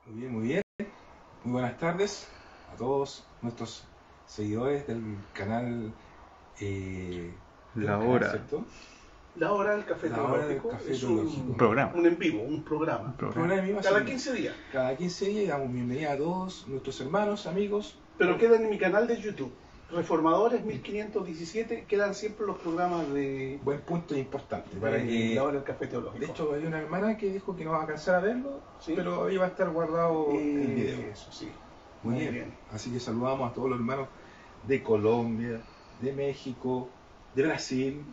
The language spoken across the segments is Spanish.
Muy bien, muy bien. Muy buenas tardes a todos nuestros seguidores del canal. La Hora. ¿Cierto? La Hora del Café La Hora del Teológico Café es Teológico. Un programa. un en vivo, un programa. Programa mismo, Cada así, 15 días. Cada 15 días damos bienvenida a todos nuestros hermanos, amigos. Pero quedan en mi canal de YouTube. Reformadores 1517, quedan siempre los programas de Buen punto importante para que. La Hora del Café Teológico. De hecho, hay una hermana que dijo que no va a alcanzar a verlo, ¿Sí? pero ahí va a estar guardado el video. Eso, sí. Muy bien. Así que saludamos a todos los hermanos de Colombia, de México, de Brasil,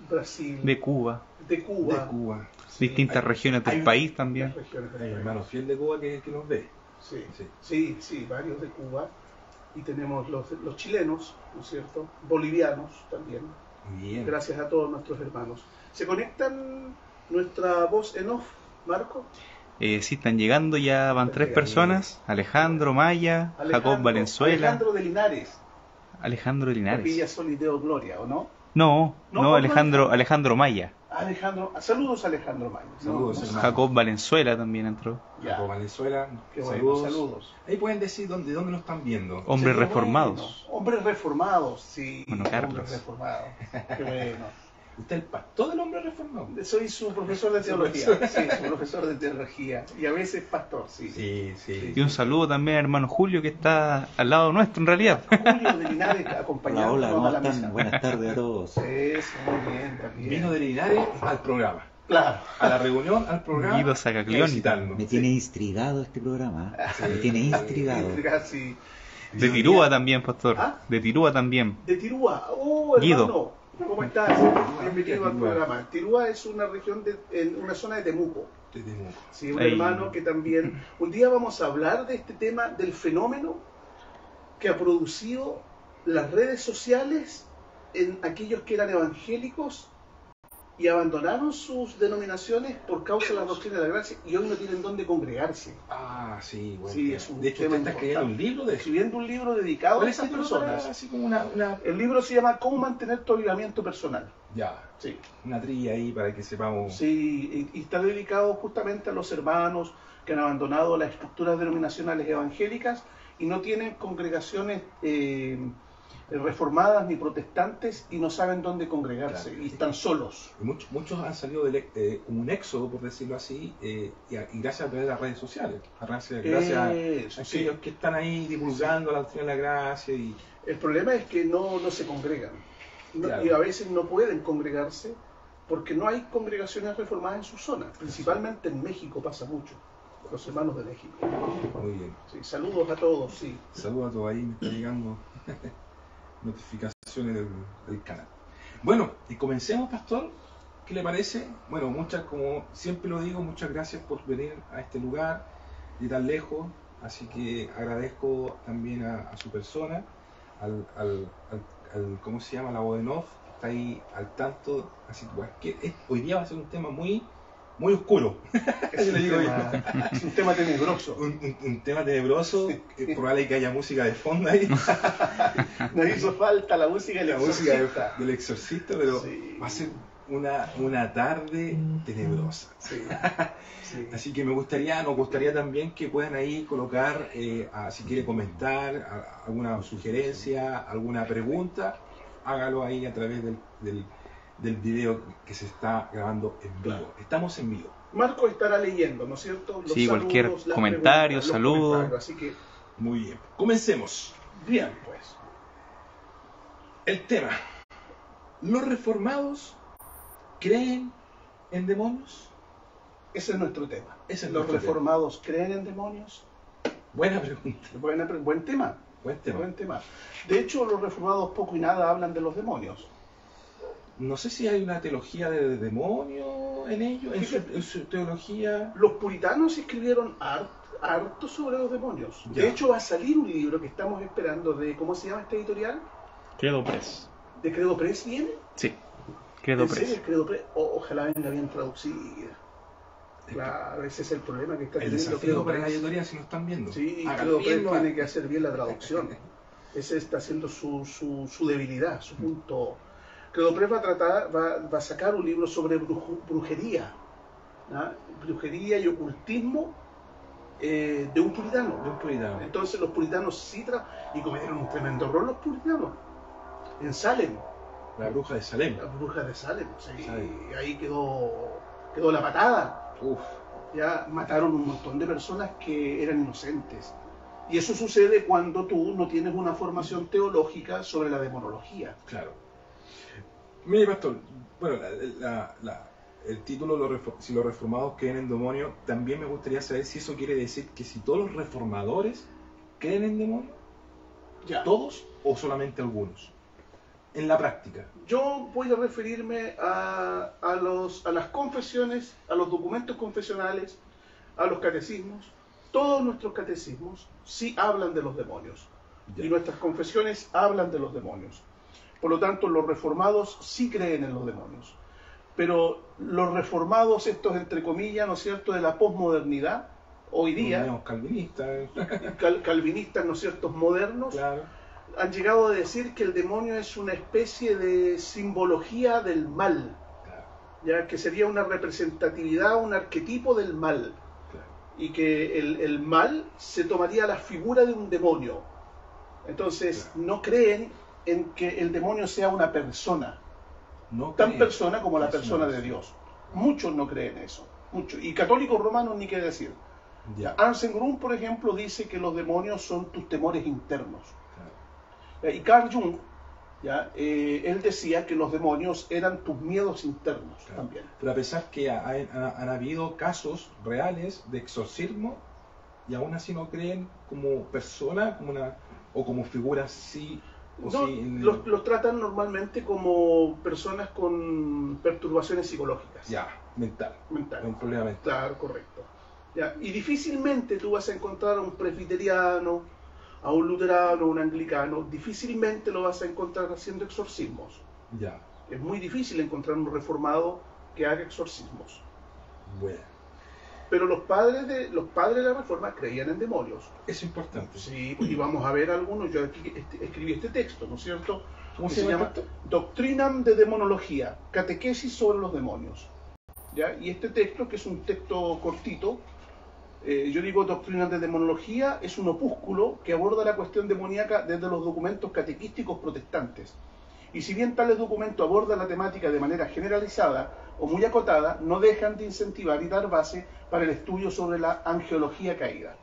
De Cuba, de Cuba. de Cuba. distintas regiones del país también. Las regiones del Hay país. hermanos fiel de Cuba que nos ve. Sí. Sí. Sí, varios de Cuba. Y tenemos los chilenos, ¿no es cierto? Bolivianos también. Muy bien. Gracias a todos nuestros hermanos. ¿Se conectan nuestra voz en off, Marco? Sí, están llegando, ya van 3 personas. Alejandro Maya, Jacob Valenzuela, Alejandro de Linares. Alejandro Villa Linares. Sol y Deo Gloria, ¿o no? No, No, Alejandro Maya. Alejandro, saludos a Alejandro Mayo. Saludos, No, hermano. Jacob Valenzuela también entró. Ya. Jacob Venezuela, Qué bueno, saludos. saludos. Ahí pueden decir dónde nos están viendo. Hombres Sería reformados. bueno. Hombres reformados, sí. Bueno, Carlos. Hombres reformados. Qué bueno. Usted es el pastor del hombre reformado. Soy su profesor de teología. Sí, su profesor de teología. Y a veces pastor, sí. Sí. Y un saludo también al hermano Julio, que está al lado nuestro en realidad. Julio de Linares Hola, acompañándonos hola, ¿cómo a la están? misa. Buenas tardes a todos. Eso, muy bien, también. Vino de Linares al programa. Claro. A la reunión, al programa. Guido y a Sacaglioni. visitarnos. Me tiene intrigado este programa. Me tiene intrigado. Sí. De Tirúa también, pastor. ¿Ah? De Tirúa también. De Tirúa. Oh, Guido. hermano. ¿Cómo estás? Bienvenido al programa. Tirúa es una región, en una zona de Temuco. De Temuco. Sí, un Ahí. hermano que también... Un día vamos a hablar de este tema, del fenómeno que ha producido las redes sociales en aquellos que eran evangélicos y abandonaron sus denominaciones por causa de la doctrina de la gracia y hoy no tienen dónde congregarse. Ah, sí, bueno. Sí, es un de hecho, tema usted está escribiendo un importante. libro de eso. Escribiendo un libro dedicado ¿Cuál a es estas el título para- personas. así como una... El libro se llama ¿Cómo mantener tu avivamiento personal? Ya, Sí. una trilla ahí para que sepamos. Sí, y está dedicado justamente a los hermanos que han abandonado las estructuras denominacionales evangélicas y no tienen congregaciones reformadas ni protestantes y no saben dónde congregarse Claro. y están solos. Muchos han salido como un éxodo, por decirlo así, y gracias a través de las redes sociales. Gracias a Eso, sí. aquellos que están ahí divulgando la doctrina de la gracia y El problema es que no se congregan. Claro. Y a veces no pueden congregarse porque no hay congregaciones reformadas en su zona. Principalmente en México pasa mucho. Los hermanos de México. muy bien. Sí, saludos a todos, sí. Saludos a todos ahí, me están llegando notificaciones del canal. Bueno, y comencemos, pastor. ¿Qué le parece? Bueno, como siempre lo digo, muchas gracias por venir a este lugar de tan lejos. Así que agradezco también a su persona, al ¿cómo se llama? La voz en off, que está ahí al tanto. Así que hoy día va a ser un tema muy oscuro. Es Yo le digo es un tema tenebroso. un tema tenebroso. Es probable que haya música de fondo ahí. Nos hizo falta la música y La música del exorcista, pero Sí. va a ser una tarde tenebrosa. Sí, sí. Así que nos gustaría también que puedan ahí colocar, si quiere comentar, alguna sugerencia, alguna pregunta, hágalo ahí a través del video que se está grabando en vivo. Claro. Estamos en vivo. Marco estará leyendo, ¿no es cierto? Los Sí, cualquier saludos, las comentario, preguntas, los saludo. comentarios. Así que, Muy bien. Comencemos. bien, pues. El tema. ¿Los reformados creen en demonios? Ese es nuestro tema. Ese es ¿Los nuestro reformados creen en demonios? Buena pregunta. Buen tema. Buen tema. Buen tema. De hecho, los reformados poco y nada hablan de los demonios. No sé si hay una teología de demonio en ello, en su teología. Los puritanos escribieron harto sobre los demonios. Ya. De hecho, va a salir un libro que estamos esperando de, ¿cómo se llama este editorial? Credo Press. ¿De Credo Press viene? Sí, Credo ¿En serio Press. el Credo Press? Ojalá venga bien traducida. Claro, ese es el problema que está El teniendo desafío Credo para la Press. editorial, si nos están viendo. Sí, Háganlo Credo Press bien, ¿no? tiene que hacer bien la traducción. Ese está siendo su debilidad, su punto. Credo Press va a sacar un libro sobre brujería, ¿no? Brujería y ocultismo de un puritano. De un puritano. Entonces los puritanos sí y cometieron un tremendo error los puritanos. En Salem. La bruja de Salem. La bruja de Salem. Sí, Salem. ahí quedó la patada. Uf. Ya mataron un montón de personas que eran inocentes. Y eso sucede cuando tú no tienes una formación teológica sobre la demonología. Claro. Mire, pastor, bueno, el título, si los reformados creen en demonios, también me gustaría saber si eso quiere decir que si todos los reformadores creen en demonios, Ya. ¿todos o solamente algunos? En la práctica. Yo voy a referirme a las confesiones, a los documentos confesionales, a los catecismos. Todos nuestros catecismos sí hablan de los demonios. Ya. Y nuestras confesiones hablan de los demonios. Por lo tanto, los reformados sí creen en los demonios. Pero los reformados, estos entre comillas, ¿no es cierto?, de la posmodernidad, hoy día, Los calvinistas. calvinistas, ¿no es cierto?, modernos, Claro. han llegado a decir que el demonio es una especie de simbología del mal, Claro. ya que sería una representatividad, un arquetipo del mal, Claro. y que el mal se tomaría la figura de un demonio. Entonces, Claro. no creen en que el demonio sea una persona, No tan creen. persona como la Es una persona de Dios. Muchos no creen eso, muchos. Y católicos romanos ni qué decir. Ya. Anselm Grun, por ejemplo, dice que los demonios son tus temores internos. Claro. Y Carl Jung, él decía que los demonios eran tus miedos internos Claro. también. Pero a pesar que han habido casos reales de exorcismo y aún así no creen como persona, o como figura sí o No, sí. los tratan normalmente como personas con perturbaciones psicológicas. Ya, mental. Mental. Un problema mental. Claro, correcto. Ya, y difícilmente tú vas a encontrar a un presbiteriano, a un luterano, a un anglicano, difícilmente lo vas a encontrar haciendo exorcismos. Ya. Es muy difícil encontrar un reformado que haga exorcismos. Bueno. Pero los padres de la Reforma creían en demonios. Eso es importante. Sí, y vamos a ver algunos. Yo aquí escribí este texto, ¿no es cierto? ¿Cómo Que se llama llama Doctrinam de Demonología, catequesis sobre los demonios. ¿Ya? Y este texto, que es un texto cortito, yo digo Doctrinam de Demonología, es un opúsculo que aborda la cuestión demoníaca desde los documentos catequísticos protestantes. Y si bien tales documentos abordan la temática de manera generalizada o muy acotada, no dejan de incentivar y dar base para el estudio sobre la angeología caída.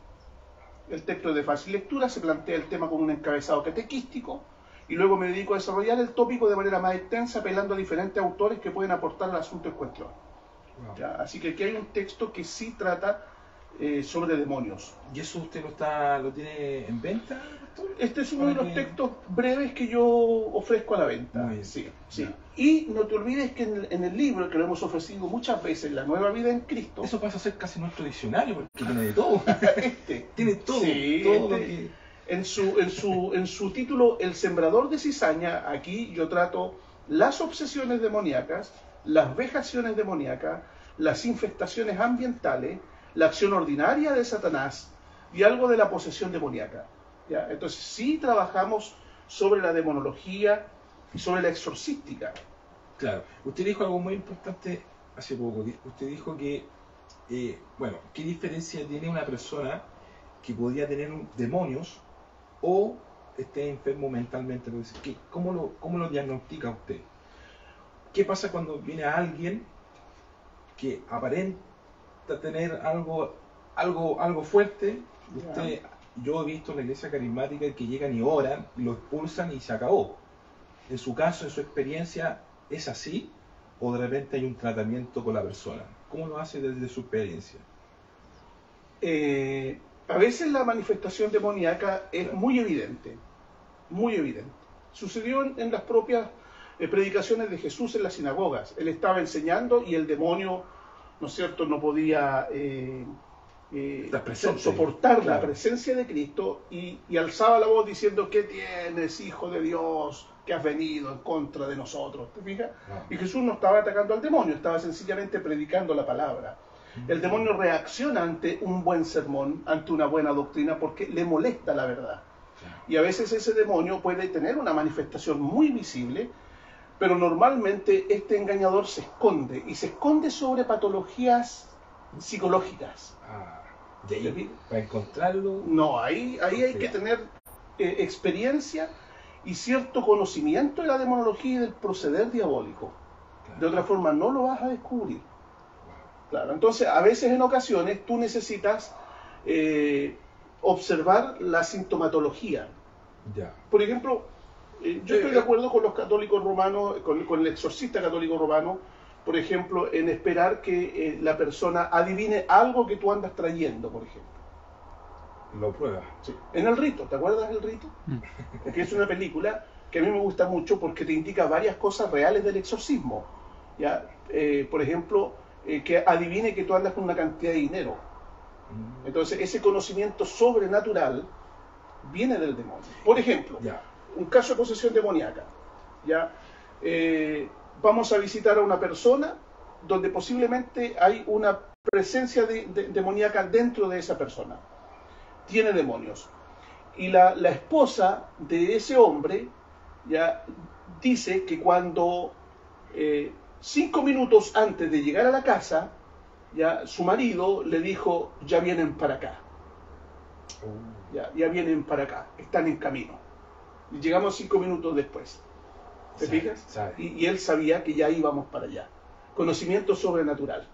El texto es de fácil lectura, se plantea el tema con un encabezado catequístico, y luego me dedico a desarrollar el tópico de manera más extensa, apelando a diferentes autores que pueden aportar al asunto en cuestión. Wow. ¿Ya? Así que aquí hay un texto que sí trata sobre demonios. ¿Y eso usted lo tiene en venta, pastor? Este es uno de los textos breves que yo ofrezco a la venta. Muy bien. Sí, sí. Ya. Y no te olvides que en el libro que lo hemos ofrecido muchas veces, La Nueva Vida en Cristo, Eso pasa a ser casi nuestro diccionario, porque tiene de todo. Tiene todo. Sí, todo lo este- que... en su título El Sembrador de Cizaña, aquí yo trato las obsesiones demoníacas, las vejaciones demoníacas, las infestaciones ambientales, la acción ordinaria de Satanás y algo de la posesión demoníaca. ¿Ya? Entonces sí trabajamos sobre la demonología y sobre la exorcística. Claro. Usted dijo algo muy importante hace poco. Usted dijo que, bueno, ¿qué diferencia tiene una persona que podría tener demonios o esté enfermo mentalmente? ¿Cómo lo diagnostica usted? ¿Qué pasa cuando viene a alguien que aparenta tener algo fuerte? Yo he visto en la iglesia carismática que llegan y oran, lo expulsan y se acabó. En su caso, en su experiencia, ¿es así? ¿O de repente hay un tratamiento con la persona? ¿Cómo lo hace desde su experiencia? A veces la manifestación demoníaca es muy evidente, muy evidente. Sucedió en las propias predicaciones de Jesús en las sinagogas. Él estaba enseñando y el demonio, ¿no es cierto?, no podía soportar la presencia de Cristo y alzaba la voz diciendo: ¿qué tienes, hijo de Dios, que has venido en contra de nosotros? ¿Te fijas? No. Y Jesús no estaba atacando al demonio, estaba sencillamente predicando la palabra. El demonio reacciona ante un buen sermón, ante una buena doctrina, porque le molesta la verdad. Y a veces ese demonio puede tener una manifestación muy visible, pero normalmente este engañador se esconde, y se esconde sobre patologías psicológicas. Y ahí, para encontrarlo... No, ahí hay que tener experiencia y cierto conocimiento de la demonología y del proceder diabólico. Claro. De otra forma no lo vas a descubrir. Claro, entonces a veces en ocasiones tú necesitas observar la sintomatología. Ya. Por ejemplo, yo estoy de acuerdo con los católicos romanos, con el exorcista católico romano, por ejemplo, en esperar que la persona adivine algo que tú andas trayendo, por ejemplo. Lo prueba. Sí. En el rito, ¿te acuerdas del rito? Que es una película que a mí me gusta mucho porque te indica varias cosas reales del exorcismo. ¿Ya? Por ejemplo, que adivine que tú andas con una cantidad de dinero. Entonces, ese conocimiento sobrenatural viene del demonio. Por ejemplo, Ya. un caso de posesión demoníaca. ¿Ya? Vamos a visitar a una persona donde posiblemente hay una presencia demoníaca dentro de esa persona. Tiene demonios. Y la esposa de ese hombre ya dice que cuando 5 minutos antes de llegar a la casa, ya su marido le dijo, ya vienen para acá. Ya vienen para acá, están en camino. Y llegamos 5 minutos después. ¿Te fijas? Sabe. Y él sabía que ya íbamos para allá. Conocimiento sobrenatural.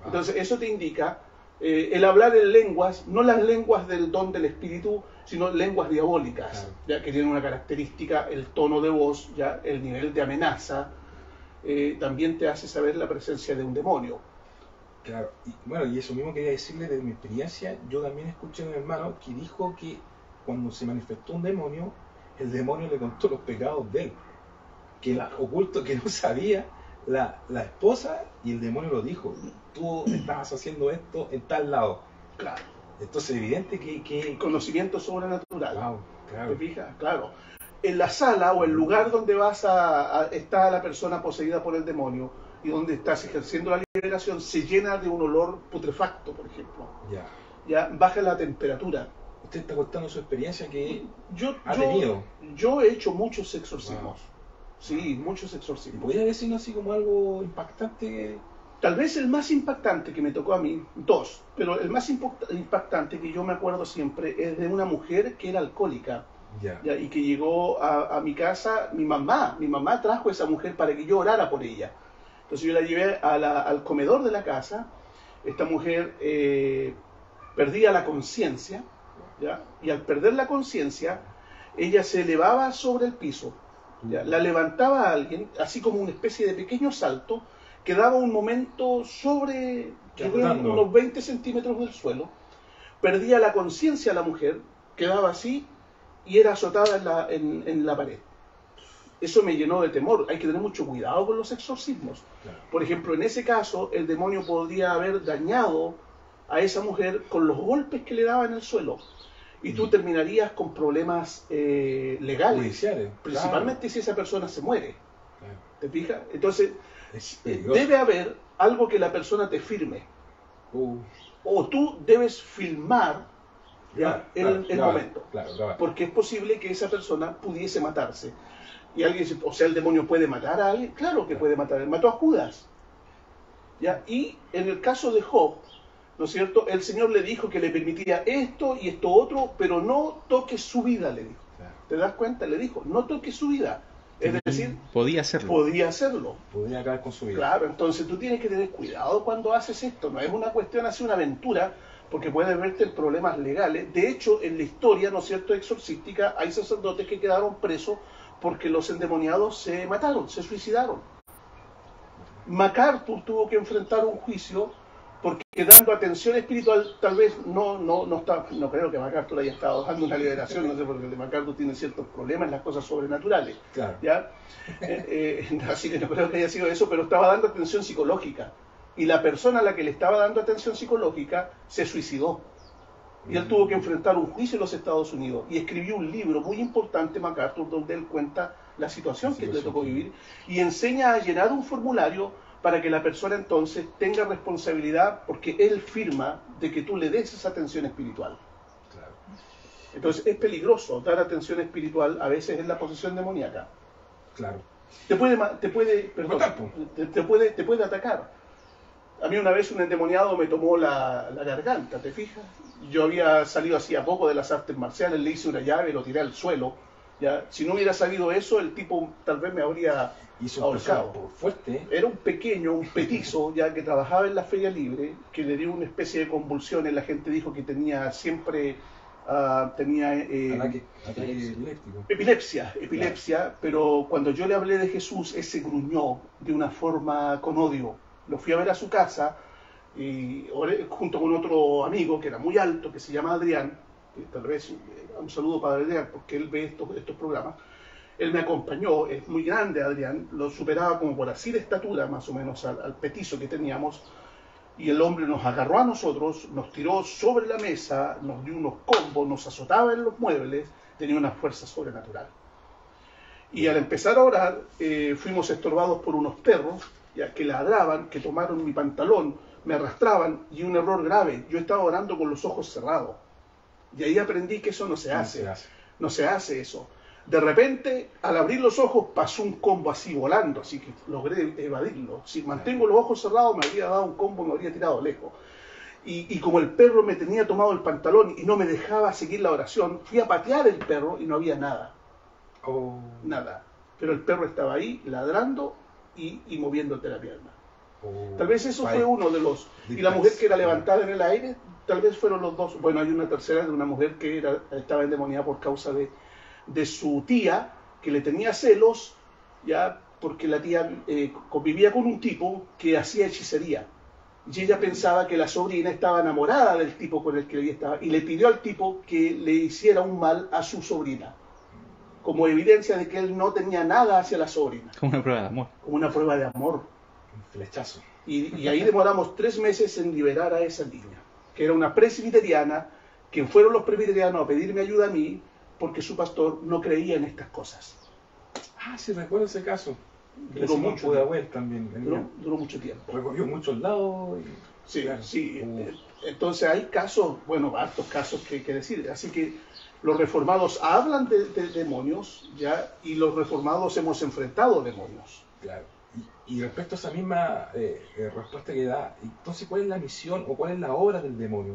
Entonces eso te indica el hablar en lenguas, no las lenguas del don del espíritu, sino lenguas diabólicas, Claro. ya que tienen una característica, el tono de voz, ya el nivel de amenaza, también te hace saber la presencia de un demonio. Claro, y bueno, y eso mismo quería decirle de mi experiencia. Yo también escuché a un hermano que dijo que cuando se manifestó un demonio, el demonio le contó los pecados de él, que el oculto que no sabía la esposa, y el demonio lo dijo, tú estabas haciendo esto en tal lado. Claro. Entonces es evidente que... Conocimiento sobrenatural. Wow, ¿Te claro. fijas? Claro. En la sala o el lugar donde está la persona poseída por el demonio y donde estás ejerciendo la liberación se llena de un olor putrefacto, por ejemplo. Ya. Ya baja la temperatura. Usted está contando su experiencia que Yo ha tenido. Yo he hecho muchos exorcismos. Wow. Sí, muchos exorcismos. ¿Podría decirlo así como algo impactante? Tal vez el más impactante que me tocó a mí, dos, pero el más impactante que yo me acuerdo siempre es de una mujer que era alcohólica. Ya. Ya, y que llegó a mi casa, mi mamá trajo a esa mujer para que yo orara por ella. Entonces yo la llevé al comedor de la casa. Esta mujer perdía la conciencia, ¿ya? Y al perder la conciencia, ella se elevaba sobre el piso, ¿ya? La levantaba a alguien, así como una especie de pequeño salto, que daba un momento sobre unos 20 centímetros del suelo, perdía la conciencia la mujer, quedaba así, y era azotada en la pared. Eso me llenó de temor. Hay que tener mucho cuidado con los exorcismos. Claro. Por ejemplo, en ese caso, el demonio podría haber dañado a esa mujer con los golpes que le daba en el suelo. Y tú terminarías con problemas legales. Judiciales. Principalmente si esa persona se muere. Claro. ¿Te fijas? Entonces, Es peligroso. debe haber algo que la persona te firme. O tú debes filmar ya el momento. Claro. Porque es posible que esa persona pudiese matarse. Y alguien dice, o sea, el demonio puede matar a alguien. Claro que puede matar. Él mató a Judas. ¿Ya? Y en el caso de Job, ¿no es cierto? El Señor le dijo que le permitía esto y esto otro, pero no toques su vida, le dijo. Claro. ¿Te das cuenta? Le dijo, no toques su vida. Es decir, Podía hacerlo. podía hacerlo. Podría acabar con su vida. Claro, entonces tú tienes que tener cuidado cuando haces esto. No es una cuestión así, una aventura, porque puedes verte en problemas legales. De hecho, en la historia, ¿no es cierto?, exorcística, hay sacerdotes que quedaron presos porque los endemoniados se mataron, se suicidaron. MacArthur tuvo que enfrentar un juicio porque dando atención espiritual, tal vez no creo que MacArthur haya estado dando una liberación, no sé, porque el de MacArthur tiene ciertos problemas en las cosas sobrenaturales. Claro. ¿Ya? Así que no creo que haya sido eso, pero estaba dando atención psicológica. Y la persona a la que le estaba dando atención psicológica se suicidó. Y él tuvo que enfrentar un juicio en los Estados Unidos. Y escribió un libro muy importante, MacArthur, donde él cuenta la situación que le tocó vivir y enseña a llenar un formulario para que la persona entonces tenga responsabilidad, porque él firma de que tú le des esa atención espiritual. Claro. Entonces es peligroso dar atención espiritual a veces en la posesión demoníaca. Claro. Te puede Matar, po. atacar. A mí una vez un endemoniado me tomó la garganta, ¿te fijas? Yo había salido hacía poco de las artes marciales, le hice una llave, lo tiré al suelo. ¿Ya? Si no hubiera sabido eso, el tipo tal vez me habría ahorcado. Fuerte. Era un pequeño, un petizo, ya que trabajaba en la Feria Libre, que le dio una especie de convulsiones. La gente dijo que tenía siempre Ataque epiléptico. Epilepsia, Claro. Pero cuando yo le hablé de Jesús, él se gruñó de una forma con odio. Lo fui a ver a su casa, y junto con otro amigo que era muy alto, que se llama Adrián, que tal vez un saludo para Adrián, porque él ve estos programas. Él me acompañó, es muy grande Adrián, lo superaba como por así de estatura más o menos al petizo que teníamos, y el hombre nos agarró a nosotros, nos tiró sobre la mesa, nos dio unos combos, nos azotaba en los muebles, tenía una fuerza sobrenatural. Y al empezar a orar, fuimos estorbados por unos perros, ya que ladraban, que tomaron mi pantalón, me arrastraban, y un error grave, yo estaba orando con los ojos cerrados. Y ahí aprendí que eso no se hace. No se hace eso. De repente, al abrir los ojos, pasó un combo así volando, así que logré evadirlo. Si mantengo los ojos cerrados, me habría dado un combo y me habría tirado lejos. Y como el perro me tenía tomado el pantalón y no me dejaba seguir la oración, fui a patear el perro y no había nada. Oh. Nada. Pero el perro estaba ahí, ladrando y moviéndote la pierna. Oh. Tal vez eso fue uno de los... Y la mujer que era levantada en el aire, tal vez fueron los dos. Bueno, hay una tercera de una mujer que estaba endemoniada por causa de su tía, que le tenía celos, ya porque la tía convivía con un tipo que hacía hechicería. Y ella pensaba que la sobrina estaba enamorada del tipo con el que ella estaba, y le pidió al tipo que le hiciera un mal a su sobrina, como evidencia de que él no tenía nada hacia la sobrina. Como una prueba de amor. Como una prueba de amor. Un flechazo. Y ahí demoramos 3 meses en liberar a esa niña, que era una presbiteriana, que fueron los presbiterianos a pedirme ayuda a mí, porque su pastor no creía en estas cosas. Ah, sí, recuerdo ese caso. Duró mucho tiempo. También. Duró mucho tiempo. Recorrió muchos lados. Sí, claro. sí. Entonces hay casos, bueno, hartos casos que decir. Así que los reformados hablan de demonios, ya, y los reformados hemos enfrentado demonios. Claro. Y respecto a esa misma respuesta que da, entonces, ¿cuál es la misión o cuál es la obra del demonio?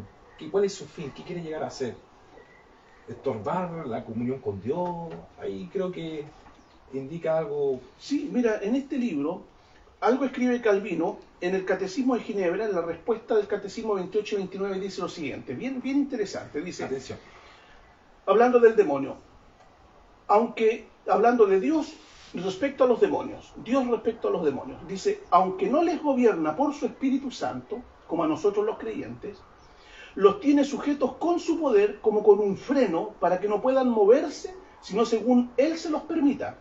¿Cuál es su fin? ¿Qué quiere llegar a hacer? ¿Estorbar la comunión con Dios? Ahí creo que indica algo. Sí, mira, en este libro, algo escribe Calvino en el Catecismo de Ginebra, en la respuesta del Catecismo 28 y 29, dice lo siguiente, bien interesante, dice, Atención. hablando del demonio, aunque, hablando de Dios respecto a los demonios, Dios respecto a los demonios, dice, aunque no les gobierna por su Espíritu Santo, como a nosotros los creyentes, los tiene sujetos con su poder como con un freno para que no puedan moverse, sino según Él se los permita.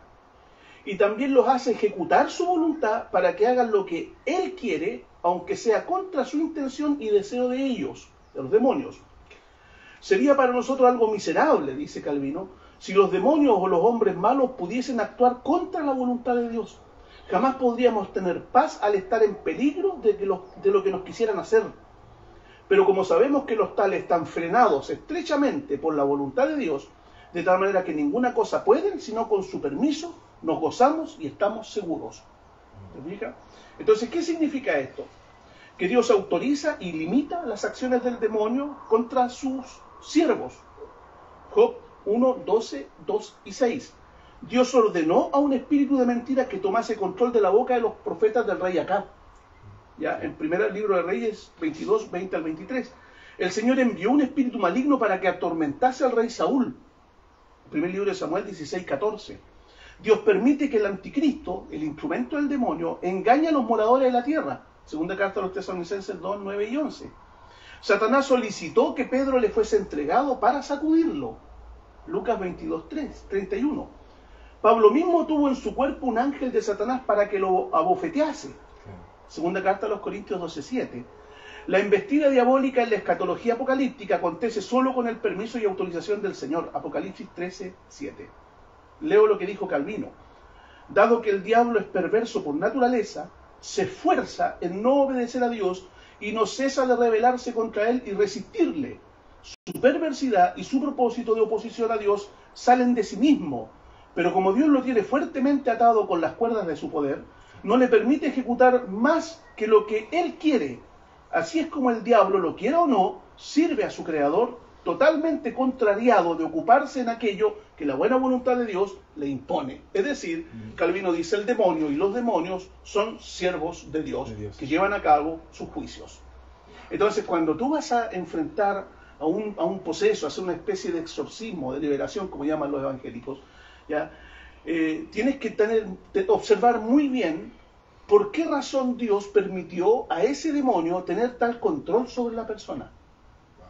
Y también los hace ejecutar su voluntad para que hagan lo que Él quiere, aunque sea contra su intención y deseo de ellos, de los demonios. Sería para nosotros algo miserable, dice Calvino, si los demonios o los hombres malos pudiesen actuar contra la voluntad de Dios. Jamás podríamos tener paz al estar en peligro de lo que nos quisieran hacer. Pero como sabemos que los tales están frenados estrechamente por la voluntad de Dios, de tal manera que ninguna cosa pueden, sino con su permiso, nos gozamos y estamos seguros. ¿Te fijas? Entonces, ¿qué significa esto? Que Dios autoriza y limita las acciones del demonio contra sus siervos. Job 1, 12, 2 y 6. Dios ordenó a un espíritu de mentira que tomase control de la boca de los profetas del rey Acab. Ya, en primer libro de Reyes 22, 20 al 23. El Señor envió un espíritu maligno para que atormentase al rey Saúl. Primer libro de Samuel 16, 14. Dios permite que el anticristo, el instrumento del demonio, engañe a los moradores de la tierra. Segunda carta a los Tesalonicenses 2, 9 y 11. Satanás solicitó que Pedro le fuese entregado para sacudirlo. Lucas 22, 31. Pablo mismo tuvo en su cuerpo un ángel de Satanás para que lo abofetease. Segunda carta a los Corintios 12, 7. La embestida diabólica en la escatología apocalíptica acontece solo con el permiso y autorización del Señor. Apocalipsis 13, 7. Leo lo que dijo Calvino. Dado que el diablo es perverso por naturaleza, se esfuerza en no obedecer a Dios y no cesa de rebelarse contra Él y resistirle. Su perversidad y su propósito de oposición a Dios salen de sí mismo, pero como Dios lo tiene fuertemente atado con las cuerdas de su poder, no le permite ejecutar más que lo que él quiere. Así es como el diablo, lo quiera o no, sirve a su creador totalmente contrariado de ocuparse en aquello que la buena voluntad de Dios le impone. Es decir, Calvino dice, el demonio y los demonios son siervos de Dios, que llevan a cabo sus juicios. Entonces, cuando tú vas a enfrentar a un poseso, a hacer una especie de exorcismo, de liberación, como llaman los evangélicos, ¿ya? Tienes que observar muy bien por qué razón Dios permitió a ese demonio tener tal control sobre la persona.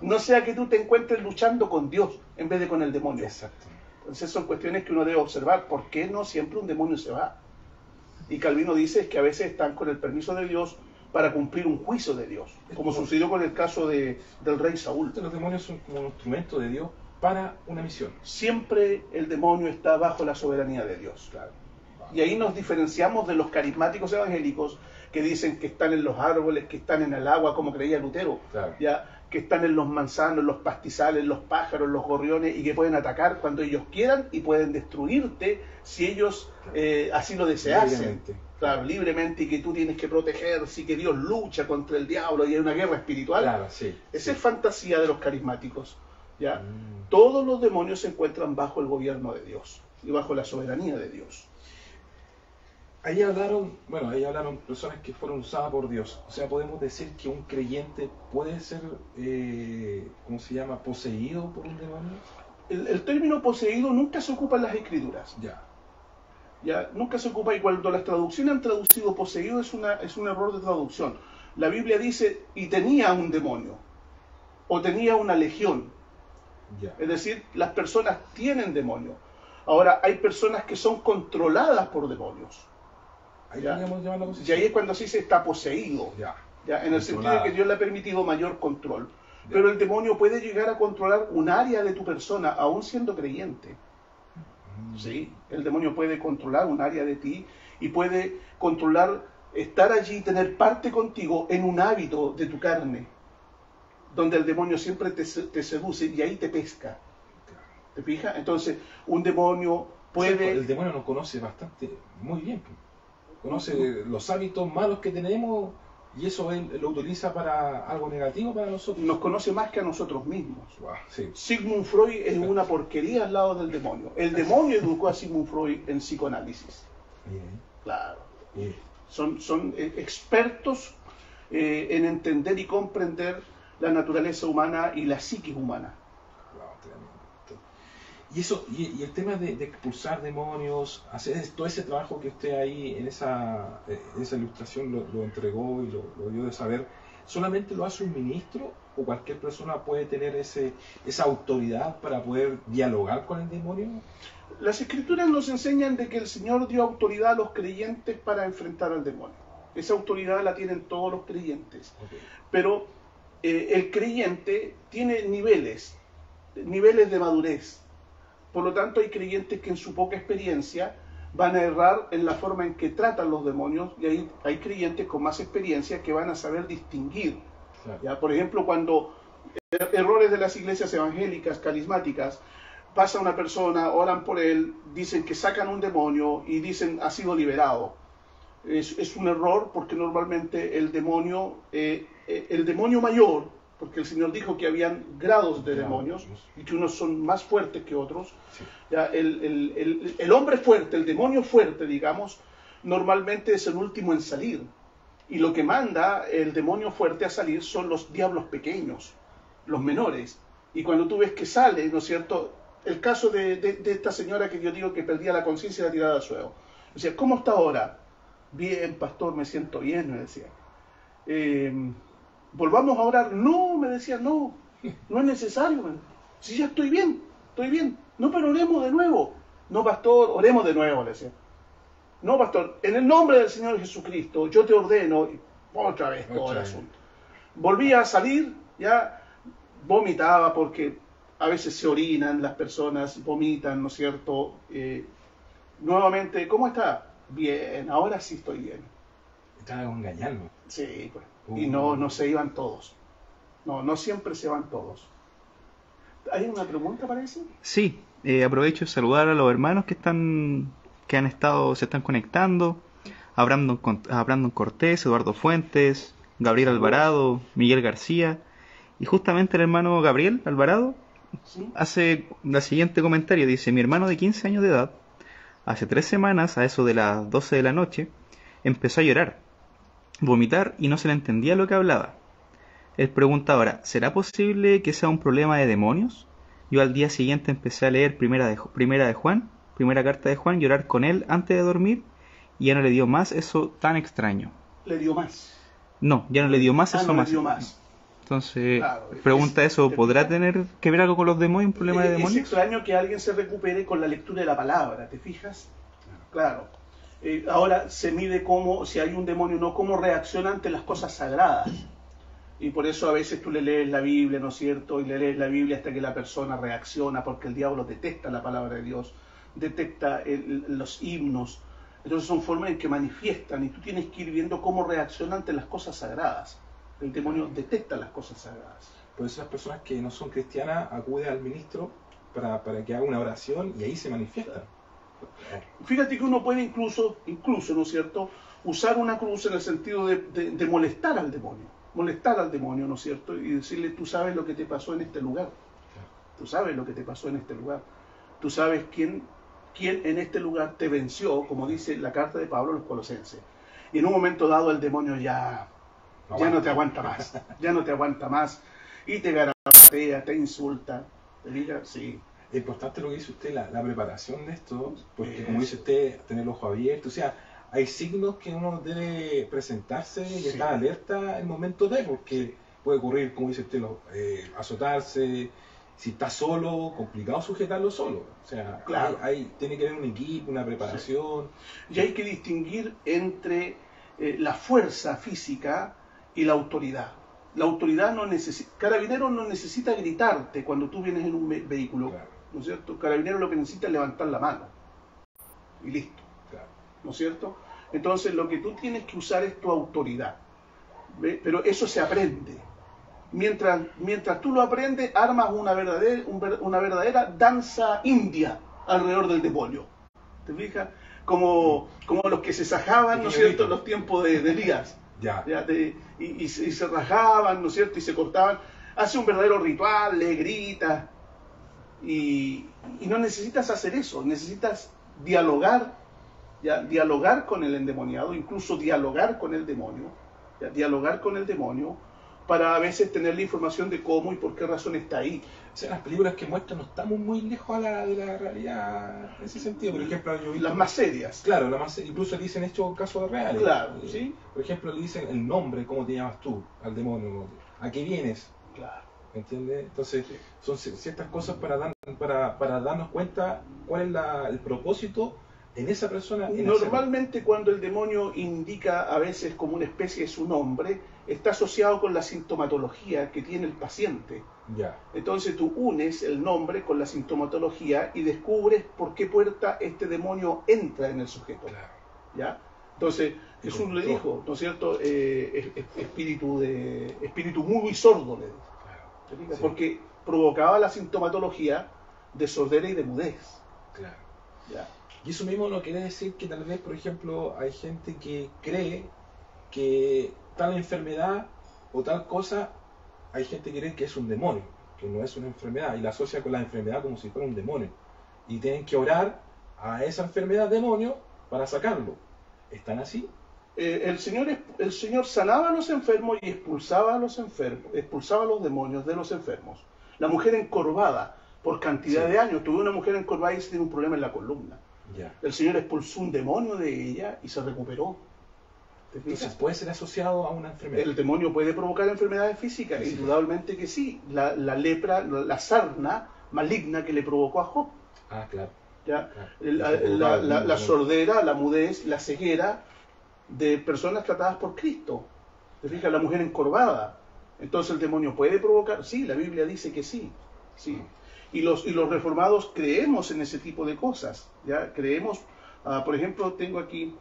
No sea que tú te encuentres luchando con Dios en vez de con el demonio. Exacto. Entonces son cuestiones que uno debe observar. ¿Por qué no siempre un demonio se va? Y Calvino dice que a veces están con el permiso de Dios para cumplir un juicio de Dios, como sucedió con el caso del rey Saúl. Los demonios son como un instrumento de Dios para una misión. Siempre el demonio está bajo la soberanía de Dios. Claro. Y ahí nos diferenciamos de los carismáticos evangélicos que dicen que están en los árboles, que están en el agua, como creía Lutero, Claro. ya, que están en los manzanos, en los pastizales, los pájaros, los gorriones, y que pueden atacar cuando ellos quieran y pueden destruirte si ellos así lo deseasen. Libremente. Claro, libremente, y que tú tienes que proteger, si que Dios lucha contra el diablo y hay una guerra espiritual. Claro, sí. Esa es fantasía de los carismáticos. ¿Ya? Todos los demonios se encuentran bajo el gobierno de Dios y bajo la soberanía de Dios. Ahí hablaron personas que fueron usadas por Dios. O sea, podemos decir que un creyente puede ser, ¿cómo se llama?, poseído por un demonio. El término poseído nunca se ocupa en las escrituras. Ya, nunca se ocupa, y cuando las traducciones han traducido poseído es un error de traducción. La Biblia dice, y tenía un demonio, o tenía una legión. Ya. Es decir, las personas tienen demonios. Ahora, hay personas que son controladas por demonios. Ahí Ya. podríamos llamar la Y posición. ahí es cuando se dice está poseído. Ya. Ya, en el sentido de que Dios le ha permitido mayor control. Ya. Pero el demonio puede llegar a controlar un área de tu persona, aún siendo creyente. Sí, el demonio puede controlar un área de ti y puede controlar, estar allí y tener parte contigo en un hábito de tu carne, donde el demonio siempre te seduce y ahí te pesca. ¿Te fijas? Entonces, un demonio puede... El demonio nos conoce muy bien. Conoce los hábitos malos que tenemos y eso él lo utiliza para algo negativo para nosotros. Nos conoce más que a nosotros mismos. Wow, sí. Sigmund Freud es una porquería al lado del demonio. El demonio educó a Sigmund Freud en psicoanálisis. Bien, Claro. bien. Son expertos en entender y comprender la naturaleza humana y la psique humana. Wow, tremendo. Y eso, y el tema de expulsar demonios, hacer todo ese trabajo que usted ahí en esa ilustración lo entregó y lo dio de saber, ¿solamente lo hace un ministro o cualquier persona puede tener esa autoridad para poder dialogar con el demonio? Las escrituras nos enseñan de que el Señor dio autoridad a los creyentes para enfrentar al demonio. Esa autoridad la tienen todos los creyentes. Okay. Pero el creyente tiene niveles de madurez. Por lo tanto, hay creyentes que en su poca experiencia van a errar en la forma en que tratan los demonios, y hay creyentes con más experiencia que van a saber distinguir. Claro. ¿Ya? Por ejemplo, cuando errores de las iglesias evangélicas, carismáticas, pasa una persona, oran por él, dicen que sacan un demonio y dicen ha sido liberado. Es un error porque normalmente el demonio mayor, porque el Señor dijo que habían grados de demonios y que unos son más fuertes que otros. Sí. Ya, el hombre fuerte, el demonio fuerte, digamos, normalmente es el último en salir. Y lo que manda el demonio fuerte a salir son los diablos pequeños, los menores. Y cuando tú ves que sale, ¿no es cierto? El caso de esta señora que yo digo que perdía la conciencia y la tirada al suelo. Decía, ¿cómo está ahora? Bien, pastor, me siento bien, me decía. Volvamos a orar. No, me decía, no es necesario. Si ya estoy bien. No, pero oremos de nuevo. No, pastor, oremos de nuevo, le decía. No, pastor, en el nombre del Señor Jesucristo, yo te ordeno. Y otra vez todo el asunto. Volvía a salir, ya vomitaba, porque a veces se orinan las personas, vomitan, ¿no es cierto? Nuevamente, ¿cómo está? Bien, ahora sí estoy bien. Estaba engañando. Sí, pues. Y no se iban todos. No siempre se van todos. ¿Hay una pregunta, parece? Sí, aprovecho de saludar a los hermanos que se están conectando, a Brandon Cortés, Eduardo Fuentes, Gabriel Alvarado, Miguel García. Y justamente el hermano Gabriel Alvarado ¿Sí? hace el siguiente comentario. Dice: mi hermano de 15 años de edad, hace 3 semanas, a eso de las 12 de la noche, empezó a llorar, vomitar y no se le entendía lo que hablaba. Él pregunta ahora: ¿será posible que sea un problema de demonios? Yo al día siguiente empecé a leer primera carta de Juan, llorar con él antes de dormir, y ya no le dio más eso tan extraño. Le dio más. No, ya no le dio más eso no más. le dio más. Entonces, Claro, pregunta eso: ¿podrá ¿te tener que ver algo con los demonios, un problema de Es demonios? extraño que alguien se recupere con la lectura de la palabra, ¿te fijas? Claro. Ahora se mide cómo, si hay un demonio o no, cómo reacciona ante las cosas sagradas. Y por eso a veces tú le lees la Biblia, ¿no es cierto? Y le lees la Biblia hasta que la persona reacciona, porque el diablo detesta la palabra de Dios, detecta los himnos. Entonces son formas en que manifiestan, y tú tienes que ir viendo cómo reacciona ante las cosas sagradas. El demonio detecta las cosas sagradas. Por eso las personas que no son cristianas acuden al ministro para que haga una oración y ahí se manifiestan. Fíjate que uno puede incluso, ¿no es cierto?, usar una cruz en el sentido de molestar al demonio, ¿no es cierto?, y decirle: tú sabes lo que te pasó en este lugar, tú sabes lo que te pasó en este lugar, tú sabes quién en este lugar te venció, como dice la carta de Pablo a los Colosenses. Y en un momento dado el demonio ya no te aguanta más, y te garabatea, te insulta, te diga, sí. Es importante lo que dice usted, la preparación de esto, porque como dice usted, tener el ojo abierto, o sea, hay signos que uno debe presentarse y estar alerta en momentos de, porque puede ocurrir, como dice usted, azotarse, si está solo, complicado sujetarlo solo, o sea, claro. tiene que haber un equipo, una preparación. Y hay que distinguir entre la fuerza física y la autoridad. La autoridad Carabinero no necesita gritarte cuando tú vienes en un vehículo, claro, ¿no es cierto? Carabinero lo que necesita es levantar la mano y listo, claro, ¿no es cierto? Entonces lo que tú tienes que usar es tu autoridad, ¿ve? Pero eso se aprende. Mientras tú lo aprendes, armas una verdadera danza india alrededor del demonio. ¿Te fijas? Como los que se sajaban, ¿no es cierto?, en los tiempos de Elías. Y se rajaban, ¿no es cierto?, y se cortaban. Hace un verdadero ritual, le grita. Y no necesitas hacer eso, necesitas dialogar con el endemoniado, incluso dialogar con el demonio, para a veces tener la información de cómo y por qué razón está ahí. O sea, las películas que muestran no estamos muy lejos de la realidad en ese sentido. Por ejemplo, yo he visto, las más serias. Claro, incluso le dicen estos casos reales. Claro, ¿sí? Por ejemplo, le dicen el nombre, cómo te llamas tú, al demonio, a qué vienes. Claro. ¿Me entiendes? Entonces, son ciertas cosas para darnos cuenta cuál es el propósito en esa persona. Normalmente cuando el demonio indica a veces como una especie de su nombre, está asociado con la sintomatología que tiene el paciente. Ya. Entonces tú unes el nombre con la sintomatología y descubres por qué puerta este demonio entra en el sujeto. Claro. ¿Ya? Entonces Jesús le dijo, ¿no es cierto?, espíritu muy sordo, le dijo. Claro. Sí. Porque provocaba la sintomatología de sordera y de mudez. Claro. ¿Ya? Y eso mismo no quiere decir que tal vez, por ejemplo, hay gente que cree que tal enfermedad o tal cosa, hay gente que cree que es un demonio, que no es una enfermedad, y la asocia con la enfermedad como si fuera un demonio. Y tienen que orar a esa enfermedad demonio para sacarlo. ¿Están así? El Señor sanaba a los enfermos y expulsaba a los demonios de los enfermos. La mujer encorvada por cantidad de años, tuve una mujer encorvada y se tiene un problema en la columna. Ya. El Señor expulsó un demonio de ella y se recuperó. Entonces, ¿puede ser asociado a una enfermedad? El demonio puede provocar enfermedades físicas, indudablemente que sí. La lepra, la sarna maligna que le provocó a Job. Ah, claro. ¿Ya? Claro. La sordera, la mudez, la ceguera de personas tratadas por Cristo. ¿Te fijas? La mujer encorvada. Entonces el demonio puede provocar, sí, la Biblia dice que sí. Sí. Y los reformados creemos en ese tipo de cosas, ¿ya? Creemos, por ejemplo, tengo aquí,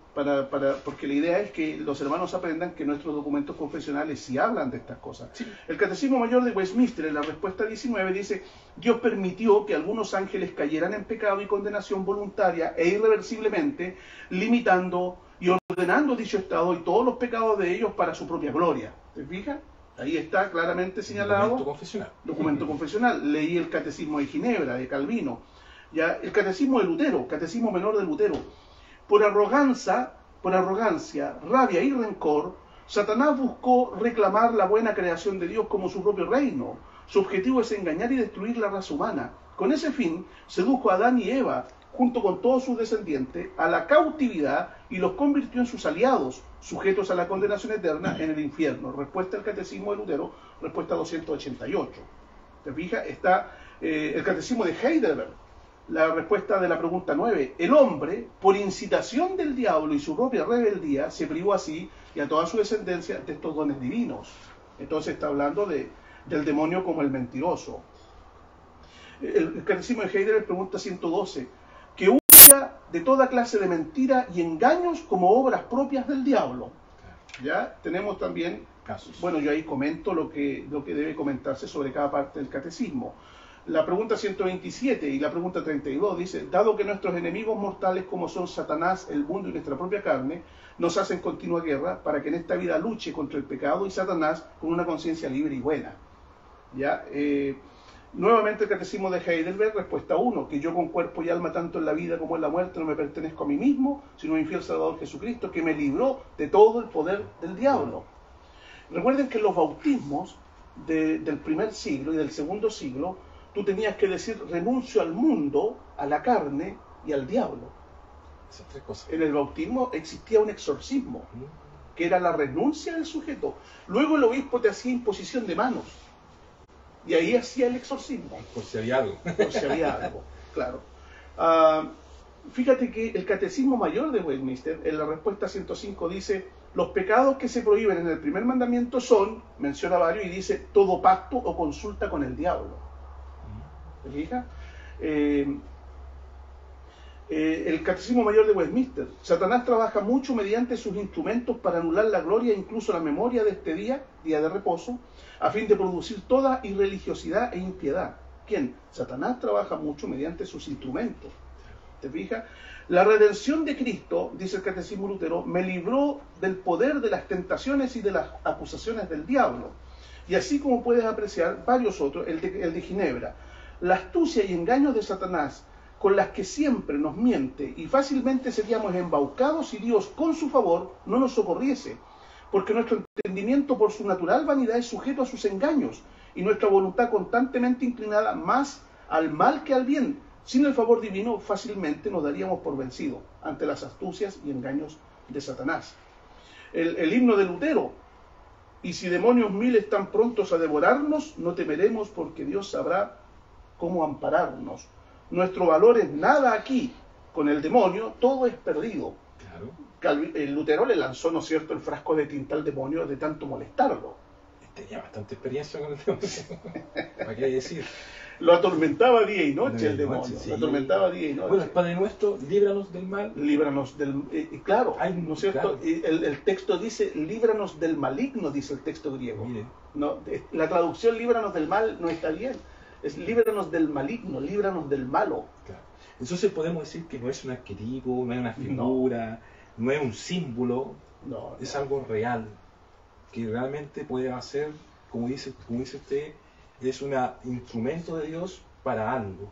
porque la idea es que los hermanos aprendan que nuestros documentos confesionales sí hablan de estas cosas. Sí. El Catecismo Mayor de Westminster, en la respuesta 19, dice: Dios permitió que algunos ángeles cayeran en pecado y condenación voluntaria e irreversiblemente, limitando y ordenando dicho estado y todos los pecados de ellos para su propia gloria. ¿Te fijas? Ahí está claramente señalado. Documento confesional. Documento confesional. Leí el Catecismo de Ginebra, de Calvino. Ya, el Catecismo de Lutero, Catecismo Menor de Lutero. Por arrogancia, rabia y rencor, Satanás buscó reclamar la buena creación de Dios como su propio reino. Su objetivo es engañar y destruir la raza humana. Con ese fin, sedujo a Adán y Eva, junto con todos sus descendientes, a la cautividad y los convirtió en sus aliados, sujetos a la condenación eterna en el infierno. Respuesta al Catecismo de Lutero, respuesta 288. ¿Te fijas? Está el Catecismo de Heidelberg, la respuesta de la pregunta 9. El hombre, por incitación del diablo y su propia rebeldía, se privó así y a toda su descendencia de estos dones divinos. Entonces está hablando del demonio como el mentiroso. El Catecismo de Heidelberg, pregunta 112. Que huya de toda clase de mentira y engaños como obras propias del diablo. Ya tenemos también Casos. Bueno, yo ahí comento lo que debe comentarse sobre cada parte del catecismo. La pregunta 127 y la pregunta 32 dice: dado que nuestros enemigos mortales como son Satanás, el mundo y nuestra propia carne, nos hacen continua guerra para que en esta vida luche contra el pecado y Satanás con una conciencia libre y buena. ¿Ya? Nuevamente el Catecismo de Heidelberg, respuesta 1, que yo con cuerpo y alma tanto en la vida como en la muerte no me pertenezco a mí mismo, sino a mi fiel Salvador Jesucristo, que me libró de todo el poder del diablo. Recuerden que en los bautismos del primer siglo y del segundo siglo, tú tenías que decir renuncio al mundo, a la carne y al diablo. Esas tres cosas. En el bautismo existía un exorcismo, que era la renuncia del sujeto. Luego el obispo te hacía imposición de manos, y ahí hacía el exorcismo. Por si había algo. Por si había algo, claro. Fíjate que el Catecismo Mayor de Westminster, en la respuesta 105, dice: los pecados que se prohíben en el primer mandamiento son, menciona varios y dice, todo pacto o consulta con el diablo. ¿Te fijas? El Catecismo Mayor de Westminster: Satanás trabaja mucho mediante sus instrumentos para anular la gloria e incluso la memoria de este día de reposo, a fin de producir toda irreligiosidad e impiedad. ¿Quién? Satanás trabaja mucho mediante sus instrumentos. ¿Te fijas? La redención de Cristo, dice el Catecismo Lutero, me libró del poder de las tentaciones y de las acusaciones del diablo. Y así como puedes apreciar varios otros, el de Ginebra. La astucia y engaños de Satanás, con las que siempre nos miente y fácilmente seríamos embaucados si Dios, con su favor, no nos socorriese, porque nuestro entendimiento por su natural vanidad es sujeto a sus engaños y nuestra voluntad constantemente inclinada más al mal que al bien. Sin el favor divino fácilmente nos daríamos por vencidos ante las astucias y engaños de Satanás. El himno de Lutero: y si demonios mil están prontos a devorarnos, no temeremos porque Dios sabrá cómo ampararnos. Nuestro valor es nada aquí, con el demonio todo es perdido. Claro. El Lutero le lanzó, ¿no es cierto?, el frasco de tinta al demonio de tanto molestarlo. Tenía bastante experiencia con el demonio. ¿Para qué decir? Lo atormentaba día y noche el Día y demonio, noche, sí. lo atormentaba día y noche. Bueno, el Padre Nuestro, líbranos del mal. Líbranos del... claro, Ay, ¿no es cierto? claro. El texto dice, líbranos del maligno, dice el texto griego. Mire. No, la traducción líbranos del mal no está bien. Es líbranos del maligno, líbranos del malo. Claro. Entonces podemos decir que no es un arquetipo, no es una figura, no es un símbolo, No, es algo real, que realmente puede hacer, como dice usted, es un instrumento de Dios para algo,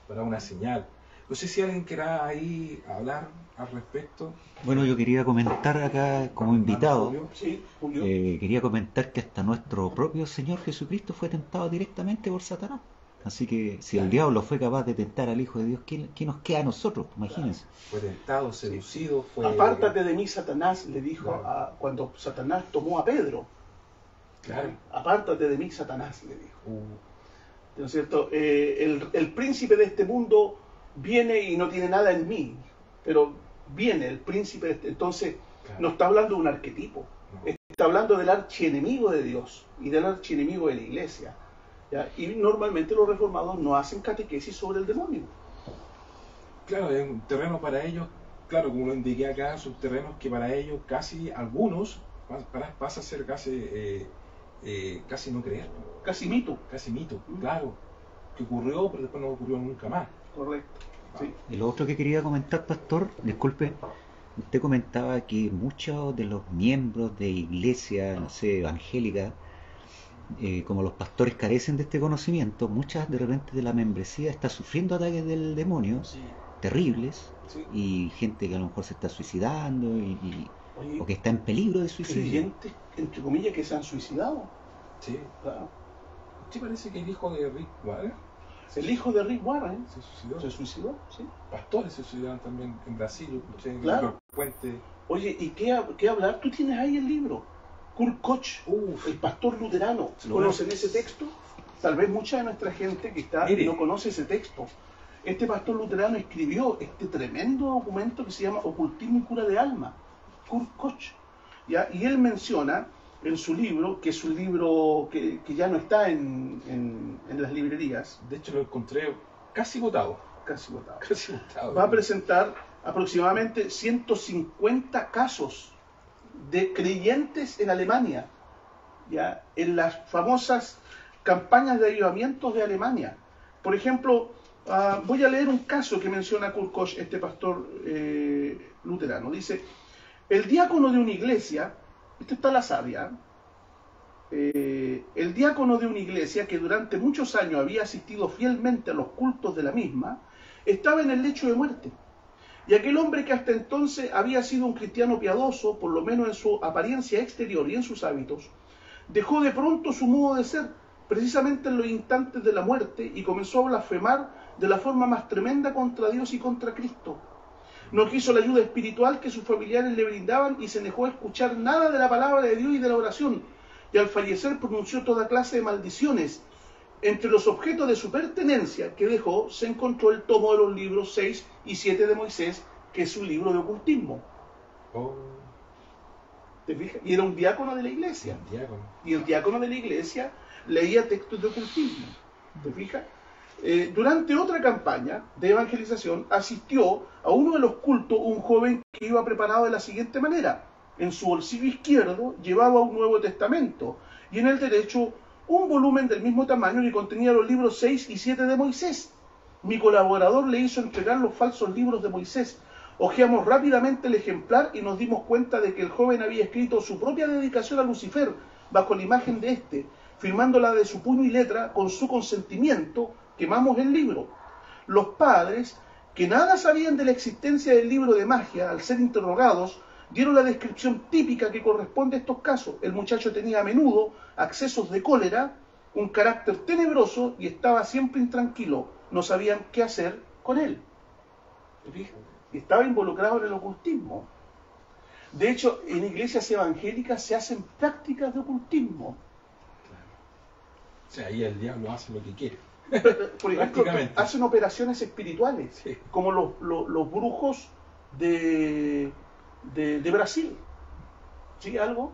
para una señal. No sé si alguien quiera ahí hablar al respecto. Bueno, yo quería comentar acá como invitado, Julio. Sí, Julio. quería comentar que hasta nuestro propio Señor Jesucristo fue tentado directamente por Satanás. Así que si el diablo fue capaz de tentar al Hijo de Dios, ¿qué nos queda a nosotros? Imagínense. Fue tentado, seducido, fue... Apártate de mí, Satanás, le dijo Claro. cuando Satanás tomó a Pedro. Claro. Apártate de mí, Satanás, le dijo. ¿No es cierto? El príncipe de este mundo viene y no tiene nada en mí, pero viene el príncipe de este... Entonces, Claro. no está hablando de un arquetipo, No. está hablando del archienemigo de Dios y del archienemigo de la iglesia. ¿Ya? Y normalmente los reformados no hacen catequesis sobre el demonio. Claro, es un terreno para ellos, claro, como lo indiqué acá, son terrenos que para ellos casi, algunos, pasa a ser casi no creer, Casi mito. casi mito, claro, que ocurrió, pero después no ocurrió nunca más. Correcto. Sí. Y lo otro que quería comentar, pastor, disculpe, Usted comentaba que muchos de los miembros de iglesia, no sé, evangélica, como los pastores carecen de este conocimiento, muchas de repente de la membresía está sufriendo ataques del demonio Sí, terribles, sí. y gente que a lo mejor se está suicidando Oye, o que está en peligro de suicidio. creyentes, entre comillas, que se han suicidado. Sí. Claro. ¿Te parece que el hijo de Rick Warren El hijo de Rick Warren se suicidó? se suicidó, sí. Pastores se suicidaron también en Brasil, lo escuché en Claro. el puente. Oye, ¿y qué hablar? Tú tienes ahí el libro. Kurt Koch, Uf, el pastor luterano. Lo ¿Conocen veo. ese texto? Tal vez mucha de nuestra gente que está Mire. no conoce ese texto. Este pastor luterano escribió este tremendo documento que se llama Ocultismo y Cura de Alma. Kurt Koch. ¿Ya? Y él menciona en su libro, que es un libro que ya no está en las librerías, de hecho lo encontré casi votado. casi agotado. Casi votado. Va a presentar aproximadamente 150 casos de creyentes en Alemania, ¿ya? En las famosas campañas de avivamientos de Alemania. Por ejemplo, voy a leer un caso que menciona Kurt Koch, este pastor luterano. Dice, el diácono de una iglesia, esto está la sabia, el diácono de una iglesia que durante muchos años había asistido fielmente a los cultos de la misma, estaba en el lecho de muerte. Y aquel hombre que hasta entonces había sido un cristiano piadoso, por lo menos en su apariencia exterior y en sus hábitos, dejó de pronto su modo de ser, precisamente en los instantes de la muerte, y comenzó a blasfemar de la forma más tremenda contra Dios y contra Cristo. No quiso la ayuda espiritual que sus familiares le brindaban y se dejó escuchar nada de la palabra de Dios y de la oración, y al fallecer pronunció toda clase de maldiciones. Entre los objetos de su pertenencia que dejó se encontró el tomo de los libros 6 y 7 de Moisés, que es un libro de ocultismo. Oh, ¿Te fijas? Y era un diácono de la iglesia. el diácono. Y el diácono de la iglesia leía textos de ocultismo. ¿Te fijas? Durante otra campaña de evangelización asistió a uno de los cultos un joven que iba preparado de la siguiente manera. En su bolsillo izquierdo llevaba un Nuevo Testamento y en el derecho un volumen del mismo tamaño que contenía los libros 6 y 7 de Moisés. Mi colaborador le hizo entregar los falsos libros de Moisés. Hojeamos rápidamente el ejemplar y nos dimos cuenta de que el joven había escrito su propia dedicación a Lucifer bajo la imagen de este, firmándola de su puño y letra. Con su consentimiento quemamos el libro. Los padres, que nada sabían de la existencia del libro de magia, al ser interrogados, dieron la descripción típica que corresponde a estos casos. El muchacho tenía a menudo accesos de cólera, un carácter tenebroso y estaba siempre intranquilo. No sabían qué hacer con él. ¿Te fijas? Y estaba involucrado en el ocultismo. De hecho, en iglesias evangélicas se hacen prácticas de ocultismo. O sea, ahí el diablo hace lo que quiere. Por ejemplo, Prácticamente. hacen operaciones espirituales, Sí. como los brujos de Brasil. ¿Sí? ¿Algo?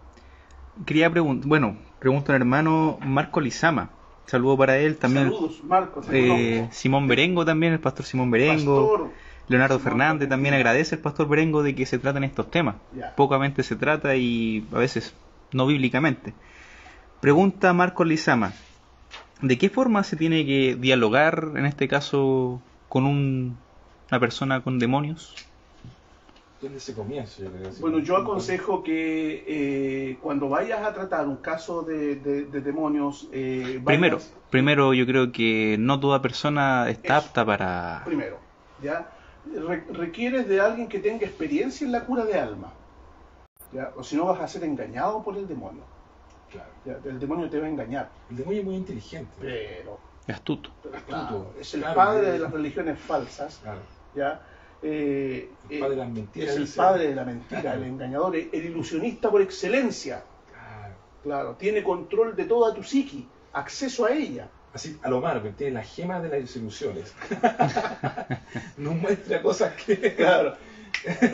Quería preguntar, pregunta al hermano Marco Lizama. Saludo para él también. Saludos, Marcos. te conozco. Simón Berengo también, el pastor Simón Berengo. Pastor, Leonardo Simón Fernández también Berengo. agradece al pastor Berengo de que se traten estos temas. Ya. Pocamente se trata y a veces no bíblicamente. Pregunta Marco Lizama, ¿de qué forma se tiene que dialogar en este caso con una persona con demonios? ¿Dónde se comienza? Yo creo, Bueno, yo aconsejo que cuando vayas a tratar un caso de demonios, Primero yo creo que no toda persona está Eso. apta para... Primero, ¿ya? Requieres de alguien que tenga experiencia en la cura de alma, ¿ya? O si no vas a ser engañado por el demonio, Claro. ¿ya? El demonio te va a engañar, El demonio es muy inteligente. pero Astuto. claro, es el Claro, padre de las religiones falsas, Claro. ¿ya? El padre de las mentiras. Es el dice. padre de la mentira, el engañador, el ilusionista por excelencia. Claro. Claro, tiene control de toda tu psiqui, acceso a ella. Así, a lo Marvel, tiene la gema de las ilusiones. Nos muestra cosas que... Claro.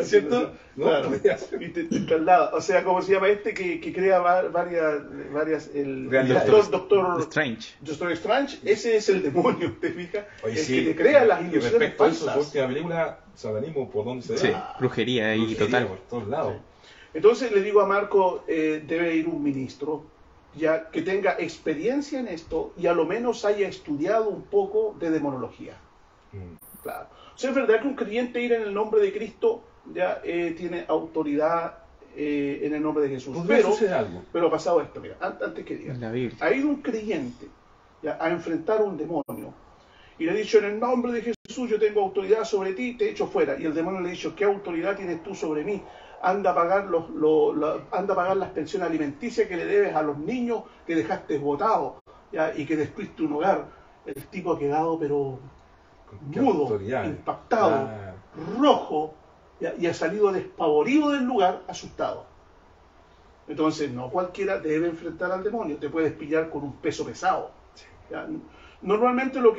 ¿Cierto? No, Claro. podría ser. Y te traslada. O sea, ¿cómo se llama este que crea varias el Real doctor Strange. Doctor Strange? Ese es el demonio, ¿te fijas? Oye, el sí, que te crea las y ilusiones respecto a eso, su falsas. última película, satanismo, ¿por dónde se ve? Sí, brujería y Brujería total. por todos lados. Entonces le digo a Marco, debe ir un ministro ya que tenga experiencia en esto y a lo menos haya estudiado un poco de demonología. Mm. Claro. O sea, es verdad que un creyente ir en el nombre de Cristo ya tiene autoridad en el nombre de Jesús. ¿Podría suceder algo? Pero ha pasado esto, mira, antes que diga, En la Biblia. ha ido un creyente ya, a enfrentar a un demonio y le ha dicho: en el nombre de Jesús yo tengo autoridad sobre ti, te echo fuera. Y el demonio le ha dicho: ¿qué autoridad tienes tú sobre mí? Anda a pagar, anda a pagar las pensiones alimenticias que le debes a los niños que dejaste botados, ¿ya? Y que destruiste un hogar. El tipo ha quedado pero ¿Qué mudo, autoridad? impactado, rojo, ¿ya? Y ha salido despavorido del lugar, asustado. Entonces no cualquiera debe enfrentar al demonio, te puedes pillar con un peso pesado, ¿ya? Normalmente lo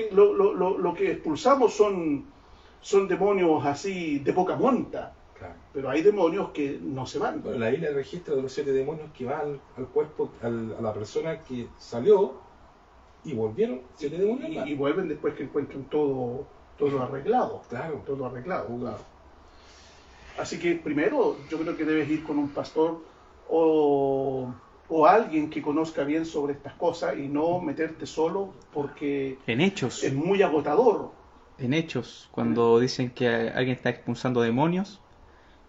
que expulsamos son demonios así de poca monta. Claro. Pero hay demonios que no se van. Bueno, la Biblia registra de los 7 demonios que van al cuerpo, a la persona que salió y volvieron 7 demonios más. Y vuelven después que encuentran todo arreglado. Claro. Todo arreglado, claro. Así que primero yo creo que debes ir con un pastor o alguien que conozca bien sobre estas cosas y no meterte solo porque En Hechos, es muy agotador. en Hechos, cuando dicen que alguien está expulsando demonios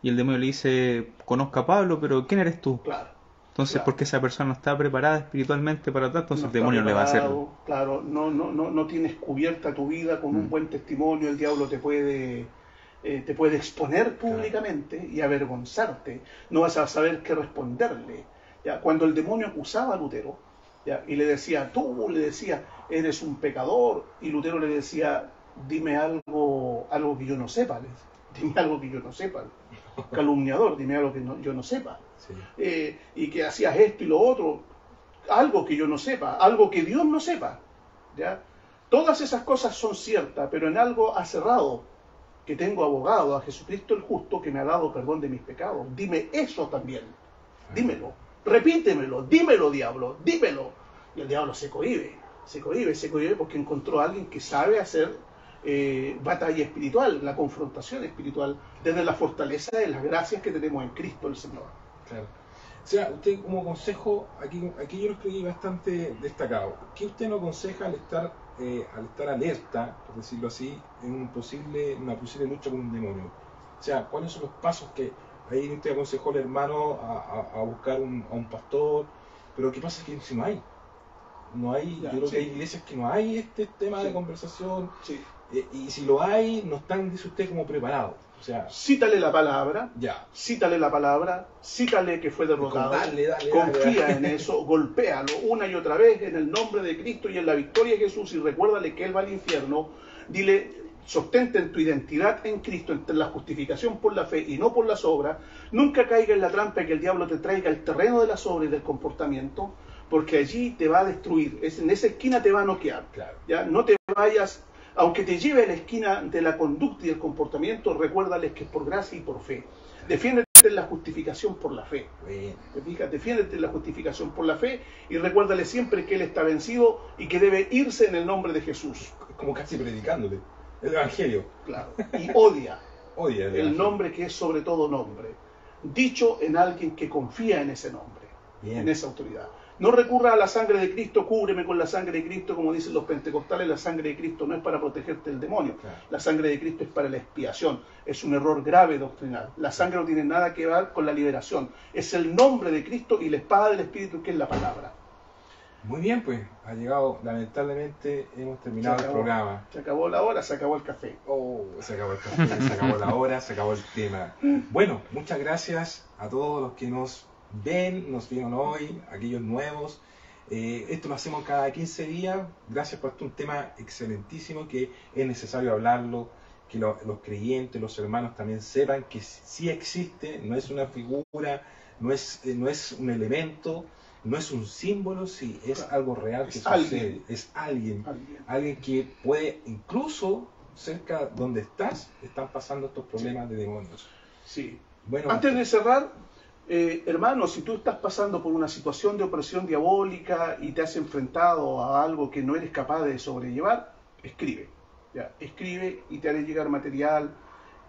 y el demonio le dice, conozco a Pablo, pero ¿quién eres tú? Claro. Entonces, Claro. porque esa persona no está preparada espiritualmente para tal, entonces No el demonio está le va a hacer. preparado, claro, no tienes cubierta tu vida con un buen testimonio, el diablo te puede exponer públicamente y avergonzarte, no vas a saber qué responderle. ¿Ya? Cuando el demonio acusaba a Lutero, ¿ya? Y le decía, eres un pecador, y Lutero le decía, dime algo que yo no sepa, dime algo que yo no sepa, calumniador, dime algo que yo no sepa. Sí. Y que hacías esto y lo otro, algo que yo no sepa, algo que Dios no sepa, ¿ya? Todas esas cosas son ciertas, pero en algo ha cerrado, que tengo abogado a Jesucristo el justo, que me ha dado perdón de mis pecados. Dime eso también, dímelo, repítemelo, dímelo, diablo, dímelo. Y el diablo se cohíbe porque encontró a alguien que sabe hacer batalla espiritual, la confrontación espiritual, desde la fortaleza de las gracias que tenemos en Cristo el Señor. Claro. O sea, usted como consejo, aquí yo lo escribí bastante destacado. ¿Qué usted nos aconseja al estar alerta, por decirlo así, en una posible lucha con un demonio? O sea, ¿cuáles son los pasos que ahí usted aconsejó al hermano a buscar a un pastor? Pero ¿qué pasa si no hay? No hay, Ya, yo creo sí. que hay iglesias que no hay este tema Sí. de conversación, Sí. y si lo hay, no están, dice usted, como preparados. O sea, Cítale la palabra, ya. cítale que fue derrotado, Dale, confía dale. en eso, golpéalo una y otra vez en el nombre de Cristo y en la victoria de Jesús, y recuérdale que Él va al infierno. Dile, sostente en tu identidad en Cristo, en la justificación por la fe y no por las obras. Nunca caiga en la trampa de que el diablo te traiga el terreno de las obras y del comportamiento, porque allí te va a destruir, en esa esquina te va a noquear. Claro. ¿Ya? No te vayas, aunque te lleve a la esquina de la conducta y el comportamiento, recuérdales que es por gracia y por fe. Defiéndete en la justificación por la fe. Bueno. ¿Te fijas? Defiéndete en la justificación por la fe y recuérdale siempre que Él está vencido y que debe irse en el nombre de Jesús. Es como casi predicándole el evangelio. Claro. Y odia Odia el evangelio. nombre que es sobre todo nombre, dicho en alguien que confía en ese nombre, Bien. en esa autoridad. No recurra a la sangre de Cristo, cúbreme con la sangre de Cristo, como dicen los pentecostales. La sangre de Cristo no es para protegerte del demonio. Claro. La sangre de Cristo es para la expiación. Es un error grave doctrinal. La sangre no tiene nada que ver con la liberación. Es el nombre de Cristo y la espada del Espíritu, que es la palabra. Muy bien, pues ha llegado, lamentablemente hemos terminado el programa. Se acabó la hora, se acabó el café. Oh, se acabó el café, se acabó la hora, se acabó el tema. Bueno, muchas gracias a todos los que nos vieron hoy, aquellos nuevos. Esto lo hacemos cada 15 días. Gracias por un tema excelentísimo que es necesario hablarlo, que los creyentes, los hermanos también sepan que sí existe, no es una figura, no es un elemento, no es un símbolo, sí, es algo real que Es sucede. alguien. Es alguien que puede, incluso cerca donde están pasando estos problemas de demonios. Sí. Bueno, Antes de cerrar, hermano, si tú estás pasando por una situación de opresión diabólica y te has enfrentado a algo que no eres capaz de sobrellevar, escribe. ¿Ya? Escribe y te haré llegar material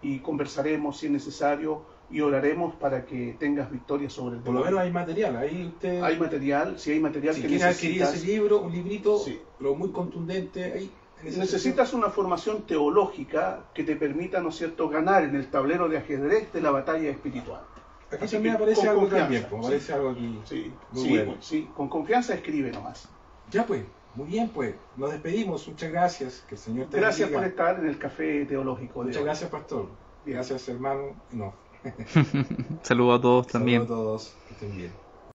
y conversaremos si es necesario y oraremos para que tengas victoria sobre el por lo demonio. menos hay material, ahí Hay material, si hay material si que quieren adquirir necesitas. ese libro, un librito, Sí. pero muy contundente, ahí en ese Necesitas una formación teológica que te permita, ¿no es cierto?, ganar en el tablero de ajedrez de la batalla espiritual. Aquí Así también que, aparece con algo confianza, también, pues, sí. aparece algo aquí. Sí, Muy sí, bueno. pues, sí, con confianza escribe nomás. Ya pues, muy bien pues, nos despedimos, muchas gracias, que el Señor te Gracias bendiga. por estar en el café teológico de Muchas hoy. gracias, pastor. Bien. Gracias, hermano. No. Saludos a todos también. Saludos a todos, que estén bien.